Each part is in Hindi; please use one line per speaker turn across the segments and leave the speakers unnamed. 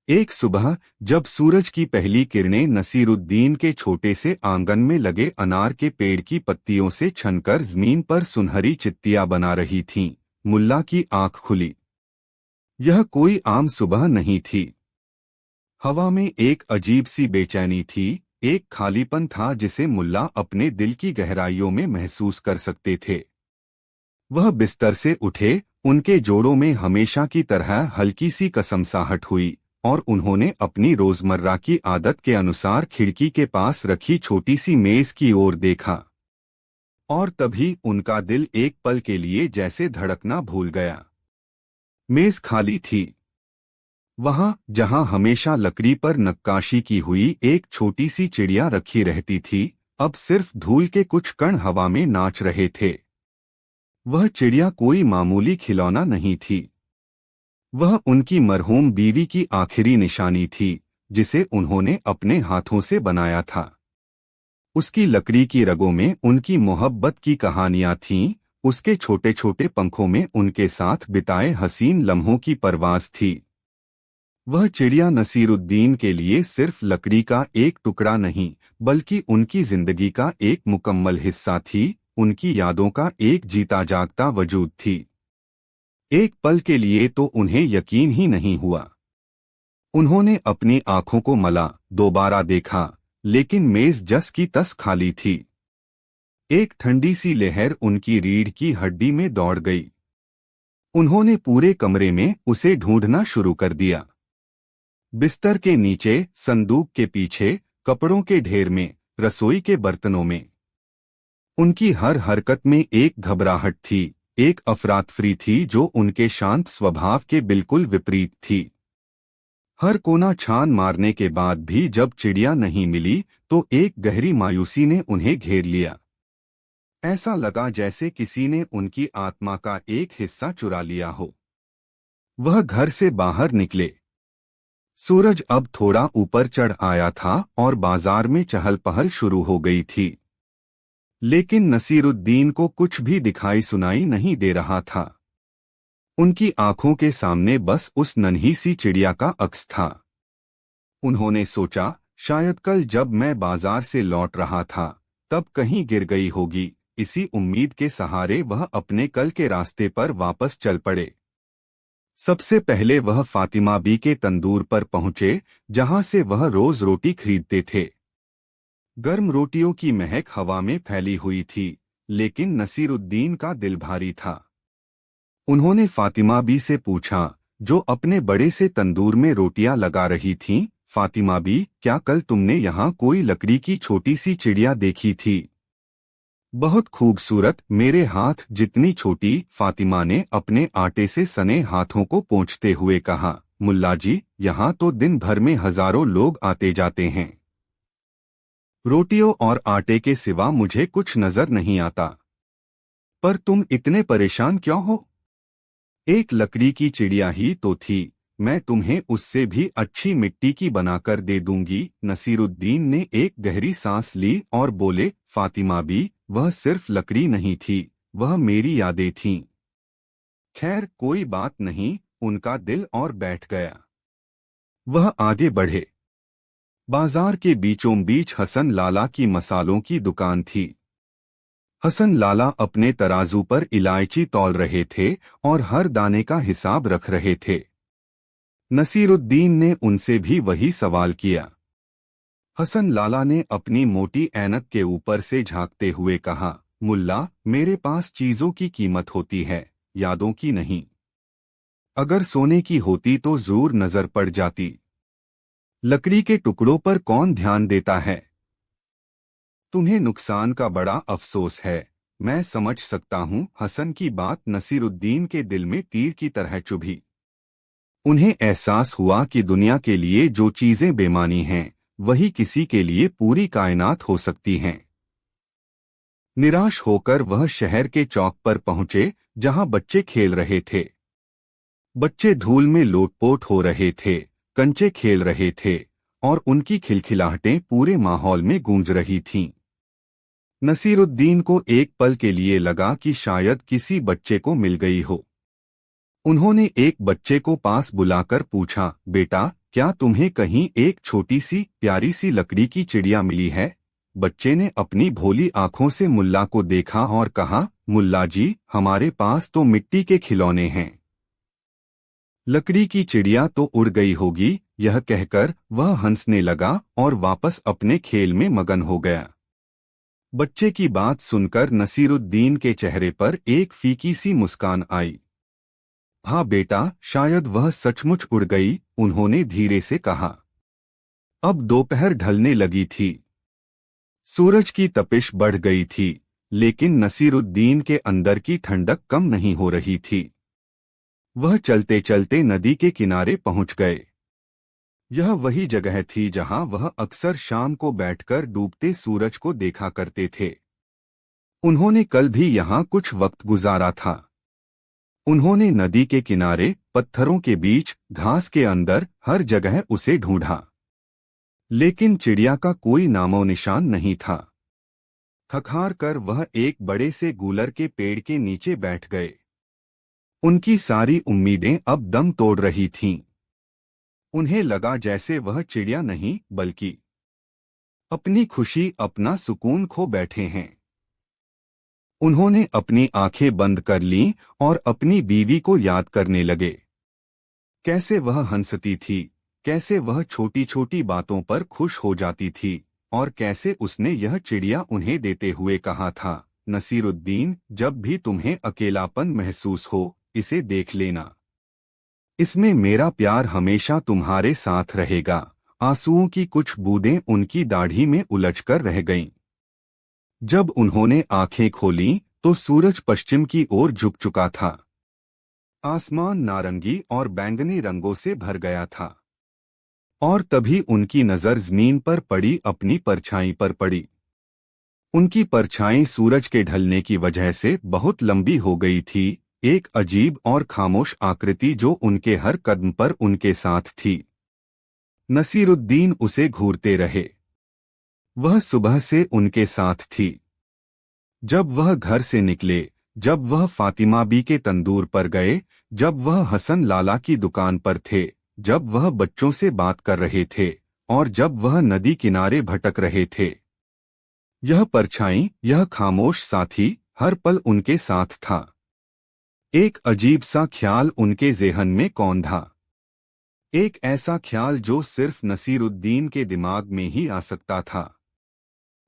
एक सुबह जब सूरज की पहली किरणें नसीरुद्दीन के छोटे से आंगन में लगे अनार के पेड़ की पत्तियों से छनकर जमीन पर सुनहरी चित्तियां बना रही थीं, मुल्ला की आंख खुली। यह कोई आम सुबह नहीं थी। हवा में एक अजीब सी बेचैनी थी, एक खालीपन था जिसे मुल्ला अपने दिल की गहराइयों में महसूस कर सकते थे। वह बिस्तर से उठे, उनके जोड़ों में हमेशा की तरह हल्की सी कसमसाहट हुई और उन्होंने अपनी रोजमर्रा की आदत के अनुसार खिड़की के पास रखी छोटी सी मेज की ओर देखा। और तभी उनका दिल एक पल के लिए जैसे धड़कना भूल गया। मेज खाली थी। वहां जहां हमेशा लकड़ी पर नक्काशी की हुई एक छोटी सी चिड़िया रखी रहती थी, अब सिर्फ धूल के कुछ कण हवा में नाच रहे थे। वह चिड़िया कोई मामूली खिलौना नहीं थी। वह उनकी मरहूम बीवी की आखिरी निशानी थी, जिसे उन्होंने अपने हाथों से बनाया था। उसकी लकड़ी की रगों में उनकी मोहब्बत की कहानियां थीं, उसके छोटे छोटे पंखों में उनके साथ बिताए हसीन लम्हों की परवाज़ थी। वह चिड़िया नसीरुद्दीन के लिए सिर्फ लकड़ी का एक टुकड़ा नहीं, बल्कि उनकी जिंदगी का एक मुकम्मल हिस्सा थी, उनकी यादों का एक जीता जागता वजूद थी। एक पल के लिए तो उन्हें यकीन ही नहीं हुआ। उन्होंने अपनी आंखों को मला, दोबारा देखा, लेकिन मेज जस की तस खाली थी। एक ठंडी सी लहर उनकी रीढ़ की हड्डी में दौड़ गई। उन्होंने पूरे कमरे में उसे ढूंढना शुरू कर दिया। बिस्तर के नीचे, संदूक के पीछे, कपड़ों के ढेर में, रसोई के बर्तनों में। उनकी हर हरकत में एक घबराहट थी, एक अफरातफरी थी जो उनके शांत स्वभाव के बिल्कुल विपरीत थी। हर कोना छान मारने के बाद भी जब चिड़िया नहीं मिली तो एक गहरी मायूसी ने उन्हें घेर लिया। ऐसा लगा जैसे किसी ने उनकी आत्मा का एक हिस्सा चुरा लिया हो। वह घर से बाहर निकले। सूरज अब थोड़ा ऊपर चढ़ आया था और बाजार में चहल पहल शुरू हो गई थी। लेकिन नसीरुद्दीन को कुछ भी दिखाई सुनाई नहीं दे रहा था। उनकी आंखों के सामने बस उस नन्ही सी चिड़िया का अक्स था। उन्होंने सोचा, शायद कल जब मैं बाजार से लौट रहा था तब कहीं गिर गई होगी। इसी उम्मीद के सहारे वह अपने कल के रास्ते पर वापस चल पड़े। सबसे पहले वह फातिमा बी के तंदूर पर पहुंचे, जहां से वह रोज रोटी खरीदते थे। गर्म रोटियों की महक हवा में फैली हुई थी, लेकिन नसीरुद्दीन का दिल भारी था। उन्होंने फातिमा बी से पूछा, जो अपने बड़े से तंदूर में रोटियां लगा रही थीं, फातिमा बी, क्या कल तुमने यहाँ कोई लकड़ी की छोटी सी चिड़िया देखी थी? बहुत खूबसूरत, मेरे हाथ जितनी छोटी, फातिमा ने अपने आटे से सने हाथों को पोंछते हुए कहा। मुल्ला जी, यहाँ तो दिन भर में हजारों लोग आते जाते हैं। रोटियों और आटे के सिवा मुझे कुछ नजर नहीं आता। पर तुम इतने परेशान क्यों हो? एक लकड़ी की चिड़िया ही तो थी, मैं तुम्हें उससे भी अच्छी मिट्टी की बनाकर दे दूंगी। नसीरुद्दीन ने एक गहरी सांस ली और बोले, फातिमा बी, वह सिर्फ लकड़ी नहीं थी, वह मेरी यादें थीं। खैर कोई बात नहीं, उनका दिल और बैठ गया। वह आगे बढ़े। बाजार के बीचों बीच हसन लाला की मसालों की दुकान थी। हसन लाला अपने तराजू पर इलायची तौल रहे थे और हर दाने का हिसाब रख रहे थे। नसीरुद्दीन ने उनसे भी वही सवाल किया। हसन लाला ने अपनी मोटी ऐनक के ऊपर से झांकते हुए कहा, मुल्ला, मेरे पास चीजों की कीमत होती है, यादों की नहीं। अगर सोने की होती तो जरूर नजर पड़ जाती। लकड़ी के टुकड़ों पर कौन ध्यान देता है? तुम्हें नुकसान का बड़ा अफसोस है, मैं समझ सकता हूँ। हसन की बात नसीरुद्दीन के दिल में तीर की तरह चुभी। उन्हें एहसास हुआ कि दुनिया के लिए जो चीजें बेमानी हैं, वही किसी के लिए पूरी कायनात हो सकती हैं। निराश होकर वह शहर के चौक पर पहुंचे, जहां बच्चे खेल रहे थे। बच्चे धूल में लोटपोट हो रहे थे, कंचे खेल रहे थे और उनकी खिलखिलाहटें पूरे माहौल में गूंज रही थीं। नसीरुद्दीन को एक पल के लिए लगा कि शायद किसी बच्चे को मिल गई हो। उन्होंने एक बच्चे को पास बुलाकर पूछा, बेटा, क्या तुम्हें कहीं एक छोटी सी प्यारी सी लकड़ी की चिड़िया मिली है? बच्चे ने अपनी भोली आंखों से मुल्ला को देखा और कहा, मुल्ला जी, हमारे पास तो मिट्टी के खिलौने हैं। लकड़ी की चिड़िया तो उड़ गई होगी। यह कहकर वह हंसने लगा और वापस अपने खेल में मगन हो गया। बच्चे की बात सुनकर नसीरुद्दीन के चेहरे पर एक फीकी सी मुस्कान आई। हाँ बेटा, शायद वह सचमुच उड़ गई, उन्होंने धीरे से कहा। अब दोपहर ढलने लगी थी। सूरज की तपिश बढ़ गई थी, लेकिन नसीरुद्दीन के अंदर की ठंडक कम नहीं हो रही थी। वह चलते चलते नदी के किनारे पहुंच गए। यह वही जगह थी जहां वह अक्सर शाम को बैठकर डूबते सूरज को देखा करते थे। उन्होंने कल भी यहां कुछ वक्त गुजारा था। उन्होंने नदी के किनारे, पत्थरों के बीच, घास के अंदर, हर जगह उसे ढूंढा, लेकिन चिड़िया का कोई नामो निशान नहीं था। थक-हार कर वह एक बड़े से गूलर के पेड़ के नीचे बैठ गए। उनकी सारी उम्मीदें अब दम तोड़ रही थीं। उन्हें लगा जैसे वह चिड़िया नहीं, बल्कि अपनी खुशी, अपना सुकून खो बैठे हैं। उन्होंने अपनी आंखें बंद कर लीं और अपनी बीवी को याद करने लगे। कैसे वह हंसती थी, कैसे वह छोटी छोटी बातों पर खुश हो जाती थी, और कैसे उसने यह चिड़िया उन्हें देते हुए कहा था, नसीरुद्दीन, जब भी तुम्हें अकेलापन महसूस हो, इसे देख लेना। इसमें मेरा प्यार हमेशा तुम्हारे साथ रहेगा। आंसुओं की कुछ बूंदें उनकी दाढ़ी में उलझकर रह गईं। जब उन्होंने आंखें खोलीं, तो सूरज पश्चिम की ओर झुक चुका था। आसमान नारंगी और बैंगनी रंगों से भर गया था। और तभी उनकी नजर जमीन पर पड़ी, अपनी परछाई पर पड़ी। उनकी परछाई सूरज के ढलने की वजह से बहुत लंबी हो गई थी, एक अजीब और खामोश आकृति जो उनके हर कदम पर उनके साथ थी। नसीरुद्दीन उसे घूरते रहे। वह सुबह से उनके साथ थी। जब वह घर से निकले, जब वह फातिमा बी के तंदूर पर गए, जब वह हसन लाला की दुकान पर थे, जब वह बच्चों से बात कर रहे थे, और जब वह नदी किनारे भटक रहे थे। यह परछाई, यह खामोश साथी, हर पल उनके साथ था। एक अजीब सा ख्याल उनके ज़ेहन में कौंधा। एक ऐसा ख्याल जो सिर्फ नसीरुद्दीन के दिमाग में ही आ सकता था।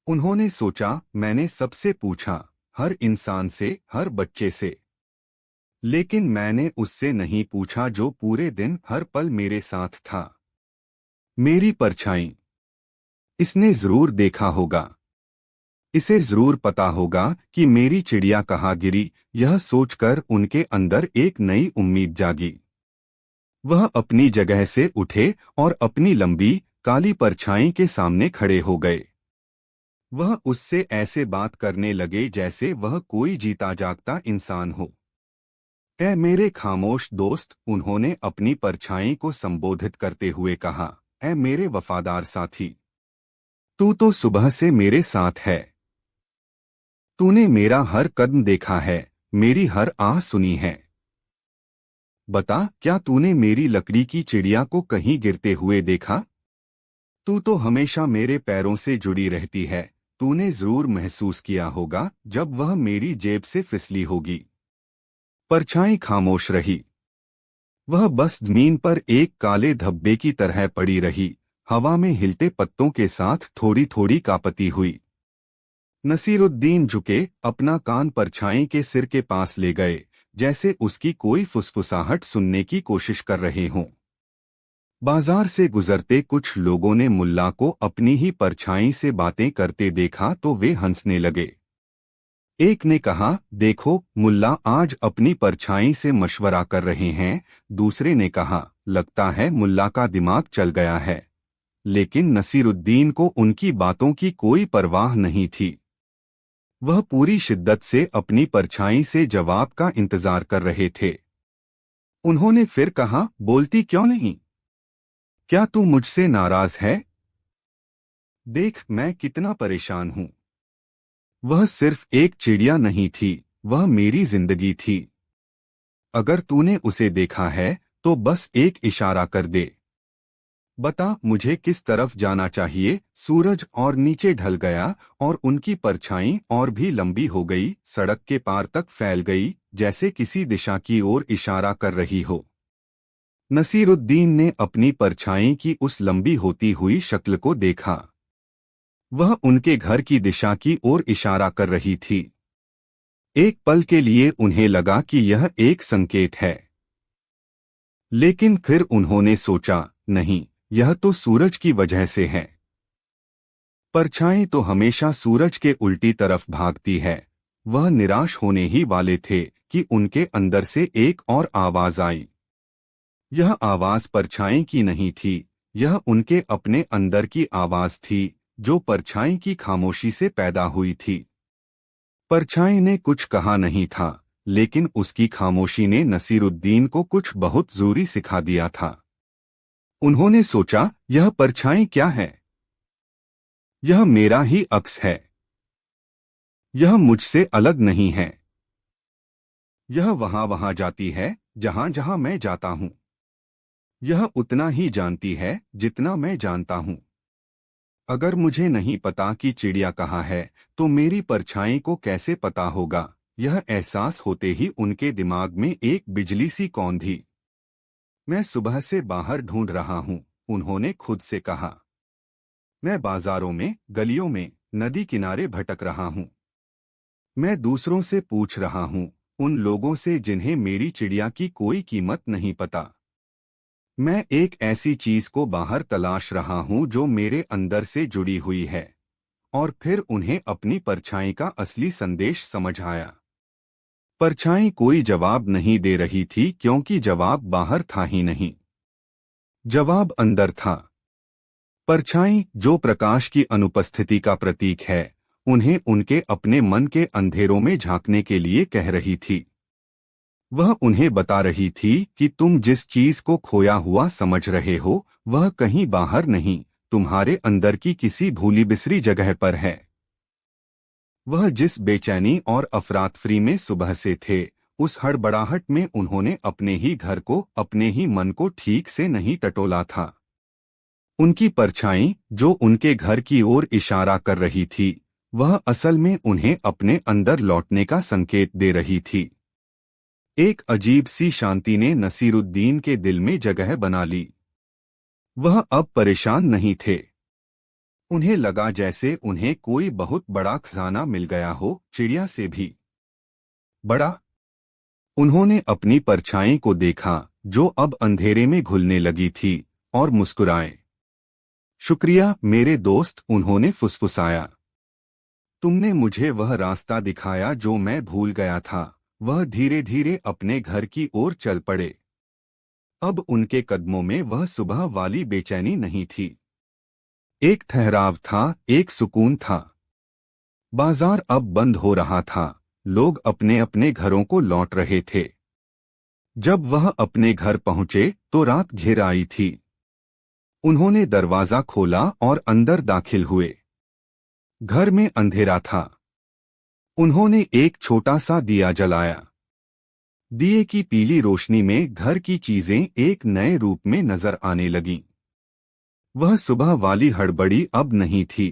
उन्होंने सोचा, मैंने सबसे पूछा, हर इंसान से, हर बच्चे से, लेकिन मैंने उससे नहीं पूछा जो पूरे दिन, हर पल मेरे साथ था। मेरी परछाई। इसने जरूर देखा होगा। इसे जरूर पता होगा कि मेरी चिड़िया कहाँ गिरी। यह सोचकर उनके अंदर एक नई उम्मीद जागी। वह अपनी जगह से उठे और अपनी लंबी, काली परछाई के सामने खड़े हो गए। वह उससे ऐसे बात करने लगे जैसे वह कोई जीता जागता इंसान हो। ऐ मेरे खामोश दोस्त, उन्होंने अपनी परछाई को संबोधित करते हुए कहा, ऐ मेरे वफादार साथी, तू तो सुबह से मेरे साथ है। तूने मेरा हर कदम देखा है, मेरी हर आह सुनी है। बता, क्या तूने मेरी लकड़ी की चिड़िया को कहीं गिरते हुए देखा? तू तो हमेशा मेरे पैरों से जुड़ी रहती है। तूने जरूर महसूस किया होगा जब वह मेरी जेब से फिसली होगी। परछाई खामोश रही। वह बस जमीन पर एक काले धब्बे की तरह पड़ी रही, हवा में हिलते पत्तों के साथ थोड़ी थोड़ी कांपती हुई। नसीरुद्दीन झुके, अपना कान परछाई के सिर के पास ले गए, जैसे उसकी कोई फुसफुसाहट सुनने की कोशिश कर रहे हों। बाजार से गुजरते कुछ लोगों ने मुल्ला को अपनी ही परछाई से बातें करते देखा तो वे हंसने लगे। एक ने कहा, देखो, मुल्ला आज अपनी परछाई से मशवरा कर रहे हैं। दूसरे ने कहा, लगता है मुल्ला का दिमाग चल गया है। लेकिन नसीरुद्दीन को उनकी बातों की कोई परवाह नहीं थी। वह पूरी शिद्दत से अपनी परछाई से जवाब का इंतजार कर रहे थे। उन्होंने फिर कहा, बोलती क्यों नहीं? क्या तू मुझसे नाराज है? देख, मैं कितना परेशान हूं। वह सिर्फ एक चिड़िया नहीं थी, वह मेरी जिंदगी थी। अगर तूने उसे देखा है, तो बस एक इशारा कर दे। बता मुझे किस तरफ जाना चाहिए। सूरज और नीचे ढल गया और उनकी परछाई और भी लंबी हो गई, सड़क के पार तक फैल गई, जैसे किसी दिशा की ओर इशारा कर रही हो। नसीरुद्दीन ने अपनी परछाई की उस लंबी होती हुई शक्ल को देखा। वह उनके घर की दिशा की ओर इशारा कर रही थी। एक पल के लिए उन्हें लगा कि यह एक संकेत है, लेकिन फिर उन्होंने सोचा, नहीं, यह तो सूरज की वजह से है। परछाई तो हमेशा सूरज के उल्टी तरफ भागती है। वह निराश होने ही वाले थे कि उनके अंदर से एक और आवाज आई। यह आवाज परछाई की नहीं थी, यह उनके अपने अंदर की आवाज थी, जो परछाई की खामोशी से पैदा हुई थी। परछाई ने कुछ कहा नहीं था, लेकिन उसकी खामोशी ने नसीरुद्दीन को कुछ बहुत जरूरी सिखा दिया था। उन्होंने सोचा, यह परछाई क्या है? यह मेरा ही अक्स है। यह मुझसे अलग नहीं है। यह वहां वहां जाती है जहां जहां मैं जाता हूं। यह उतना ही जानती है जितना मैं जानता हूं। अगर मुझे नहीं पता कि चिड़िया कहाँ है, तो मेरी परछाई को कैसे पता होगा? यह एहसास होते ही उनके दिमाग में एक बिजली सी कौंधी। मैं सुबह से बाहर ढूंढ रहा हूं, उन्होंने खुद से कहा। मैं बाजारों में, गलियों में, नदी किनारे भटक रहा हूं। मैं दूसरों से पूछ रहा हूं, उन लोगों से जिन्हें मेरी चिड़िया की कोई कीमत नहीं पता। मैं एक ऐसी चीज को बाहर तलाश रहा हूं जो मेरे अंदर से जुड़ी हुई है। और फिर उन्हें अपनी परछाई का असली संदेश समझ आया। परछाई कोई जवाब नहीं दे रही थी, क्योंकि जवाब बाहर था ही नहीं। जवाब अंदर था। परछाई, जो प्रकाश की अनुपस्थिति का प्रतीक है, उन्हें उनके अपने मन के अंधेरों में झांकने के लिए कह रही थी। वह उन्हें बता रही थी कि तुम जिस चीज को खोया हुआ समझ रहे हो, वह कहीं बाहर नहीं, तुम्हारे अंदर की किसी भूली बिसरी जगह पर है। वह जिस बेचैनी और अफरातफरी में सुबह से थे, उस हड़बड़ाहट में उन्होंने अपने ही घर को, अपने ही मन को ठीक से नहीं टटोला था। उनकी परछाई, जो उनके घर की ओर इशारा कर रही थी, वह असल में उन्हें अपने अंदर लौटने का संकेत दे रही थी। एक अजीब सी शांति ने नसीरुद्दीन के दिल में जगह बना ली। वह अब परेशान नहीं थे। उन्हें लगा जैसे उन्हें कोई बहुत बड़ा खजाना मिल गया हो, चिड़िया से भी बड़ा। उन्होंने अपनी परछाई को देखा, जो अब अंधेरे में घुलने लगी थी, और मुस्कुराए। शुक्रिया मेरे दोस्त, उन्होंने फुसफुसाया। तुमने मुझे वह रास्ता दिखाया जो मैं भूल गया था। वह धीरे धीरे अपने घर की ओर चल पड़े। अब उनके कदमों में वह सुबह वाली बेचैनी नहीं थी। एक ठहराव था, एक सुकून था। बाजार अब बंद हो रहा था, लोग अपने अपने घरों को लौट रहे थे। जब वह अपने घर पहुंचे तो रात घिर आई थी। उन्होंने दरवाजा खोला और अंदर दाखिल हुए। घर में अंधेरा था। उन्होंने एक छोटा सा दिया जलाया। दिए की पीली रोशनी में घर की चीजें एक नए रूप में नजर आने लगीं। वह सुबह वाली हड़बड़ी अब नहीं थी।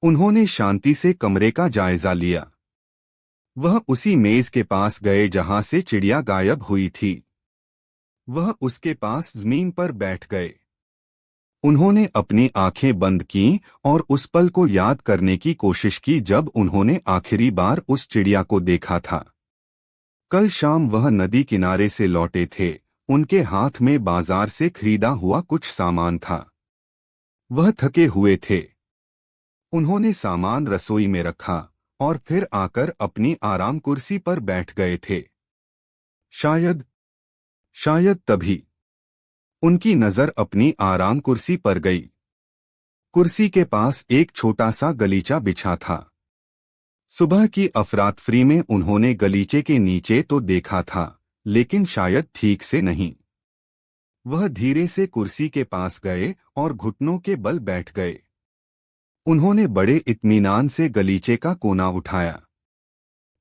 उन्होंने शांति से कमरे का जायजा लिया। वह उसी मेज के पास गए जहां से चिड़िया गायब हुई थी। वह उसके पास जमीन पर बैठ गए। उन्होंने अपनी आंखें बंद कीं और उस पल को याद करने की कोशिश की जब उन्होंने आखिरी बार उस चिड़िया को देखा था। कल शाम वह नदी किनारे से लौटे थे। उनके हाथ में बाजार से खरीदा हुआ कुछ सामान था। वह थके हुए थे। उन्होंने सामान रसोई में रखा और फिर आकर अपनी आराम कुर्सी पर बैठ गए थे। शायद शायद तभी उनकी नजर अपनी आराम कुर्सी पर गई। कुर्सी के पास एक छोटा सा गलीचा बिछा था। सुबह की अफरातफरी में उन्होंने गलीचे के नीचे तो देखा था, लेकिन शायद ठीक से नहीं। वह धीरे से कुर्सी के पास गए और घुटनों के बल बैठ गए। उन्होंने बड़े इत्मीनान से गलीचे का कोना उठाया,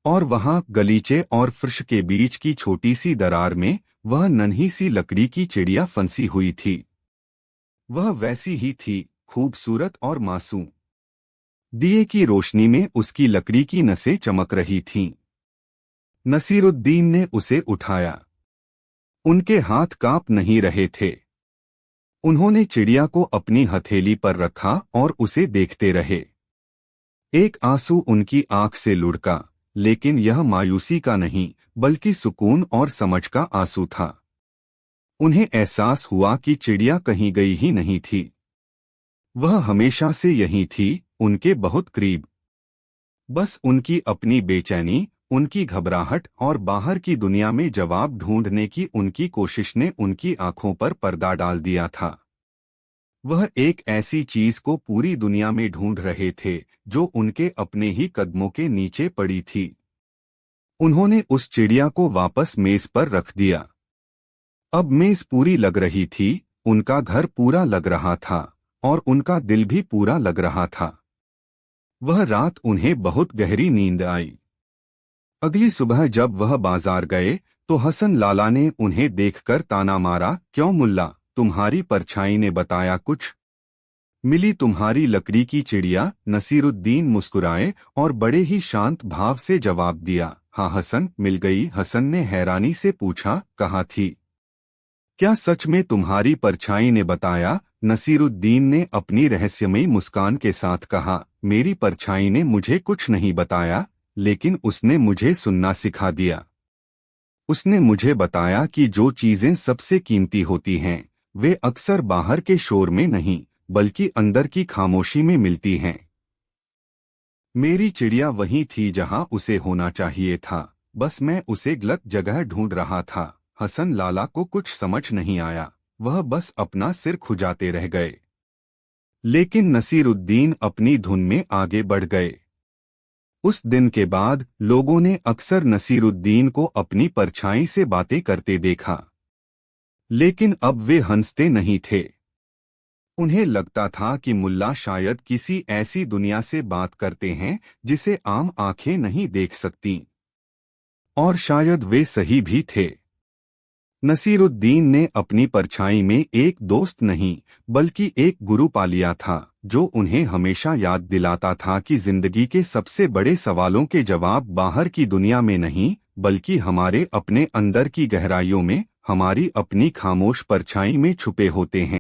और वहां गलीचे और फर्श के बीच की छोटी सी दरार में वह नन्ही सी लकड़ी की चिड़िया फंसी हुई थी। वह वैसी ही थी, खूबसूरत और मासूम। दिए की रोशनी में उसकी लकड़ी की नसें चमक रही थीं। नसीरुद्दीन ने उसे उठाया। उनके हाथ कांप नहीं रहे थे। उन्होंने चिड़िया को अपनी हथेली पर रखा और उसे देखते रहे। एक आंसू उनकी आंख से लुढ़का, लेकिन यह मायूसी का नहीं, बल्कि सुकून और समझ का आंसू था। उन्हें एहसास हुआ कि चिड़िया कहीं गई ही नहीं थी। वह हमेशा से यहीं थी, उनके बहुत करीब। बस उनकी अपनी बेचैनी, उनकी घबराहट और बाहर की दुनिया में जवाब ढूंढने की उनकी कोशिश ने उनकी आंखों पर पर्दा डाल दिया था। वह एक ऐसी चीज को पूरी दुनिया में ढूंढ रहे थे जो उनके अपने ही कदमों के नीचे पड़ी थी। उन्होंने उस चिड़िया को वापस मेज पर रख दिया। अब मेज पूरी लग रही थी, उनका घर पूरा लग रहा था और उनका दिल भी पूरा लग रहा था। वह रात उन्हें बहुत गहरी नींद आई। अगली सुबह जब वह बाजार गए तो हसन लाला ने उन्हें देखकर ताना मारा, क्यों मुल्ला, तुम्हारी परछाई ने बताया कुछ? मिली तुम्हारी लकड़ी की चिड़िया। नसीरुद्दीन मुस्कुराए और बड़े ही शांत भाव से जवाब दिया, हाँ हसन, मिल गई। हसन ने हैरानी से पूछा, कहाँ थी? क्या सच में तुम्हारी परछाई ने बताया? नसीरुद्दीन ने अपनी रहस्यमयी मुस्कान के साथ कहा, मेरी परछाई ने मुझे कुछ नहीं बताया, लेकिन उसने मुझे सुनना सिखा दिया। उसने मुझे बताया कि जो चीजें सबसे कीमती होती हैं, वे अक्सर बाहर के शोर में नहीं, बल्कि अंदर की खामोशी में मिलती हैं। मेरी चिड़िया वहीं थी जहां उसे होना चाहिए था, बस मैं उसे गलत जगह ढूंढ रहा था। हसन लाला को कुछ समझ नहीं आया, वह बस अपना सिर खुजाते रह गए। लेकिन नसीरुद्दीन अपनी धुन में आगे बढ़ गए। उस दिन के बाद लोगों ने अक्सर नसीरुद्दीन को अपनी परछाई से बातें करते देखा, लेकिन अब वे हंसते नहीं थे। उन्हें लगता था कि मुल्ला शायद किसी ऐसी दुनिया से बात करते हैं जिसे आम आंखें नहीं देख सकती। और शायद वे सही भी थे। नसीरुद्दीन ने अपनी परछाई में एक दोस्त नहीं, बल्कि एक गुरु पा लिया था, जो उन्हें हमेशा याद दिलाता था कि जिंदगी के सबसे बड़े सवालों के जवाब बाहर की दुनिया में नहीं, बल्कि हमारे अपने अंदर की गहराइयों में, हमारी अपनी खामोश परछाई में छुपे होते हैं।